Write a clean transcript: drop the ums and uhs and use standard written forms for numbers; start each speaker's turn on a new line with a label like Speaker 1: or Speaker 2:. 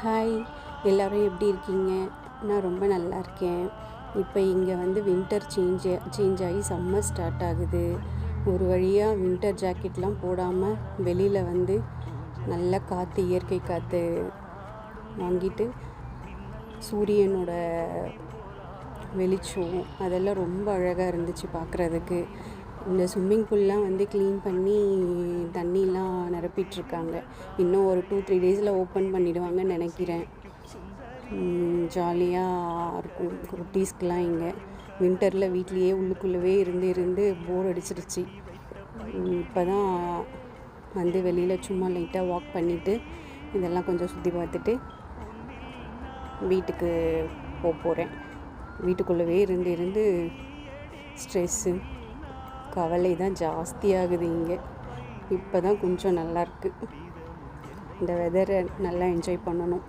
Speaker 1: Hi, எல்லோரும் எப்படி இருக்கீங்க? நான் ரொம்ப நல்லா இருக்கேன். இப்போ இங்கே வந்து வின்டர் சேஞ்ச் ஆகி சம்மர் ஸ்டார்ட் ஆகுது. ஒரு வழியாக வின்டர் ஜாக்கெட்லாம் போடாமல் வெளியில் வந்து நல்ல காற்று, இயற்கை காற்று வாங்கிட்டு சூரியனோட வெளிச்சம் அதெல்லாம் ரொம்ப அழகாக இருந்துச்சு பார்க்குறதுக்கு. இந்த ஸ்விம்மிங் பூல்லாம் வந்து க்ளீன் பண்ணி தண்ணிலாம் நிரப்பிட்டுருக்காங்க. இன்னும் ஒரு 2-3 டேஸில் ஓப்பன் பண்ணிவிடுவாங்கன்னு நினைக்கிறேன். ஜாலியாக இருக்கும் குட்டீஸ்க்கெலாம். இங்கே வின்டரில் வீட்லேயே உள்ளுக்குள்ளவே இருந்து போர் அடிச்சிருச்சு. இப்போ தான் வந்து வெளியில் சும்மா லைட்டாக வாக் பண்ணிவிட்டு இதெல்லாம் கொஞ்சம் சுற்றி பார்த்துட்டு வீட்டுக்கு போகிறேன். வீட்டுக்குள்ளவே இருந்து ஸ்ட்ரெஸ்ஸு, கவலை தான் ஜாஸ்தியாகுது இங்கே. இப்போ தான் கொஞ்சம் நல்லாயிருக்கு. இந்த வெதரை நல்லா என்ஜாய் பண்ணணும்.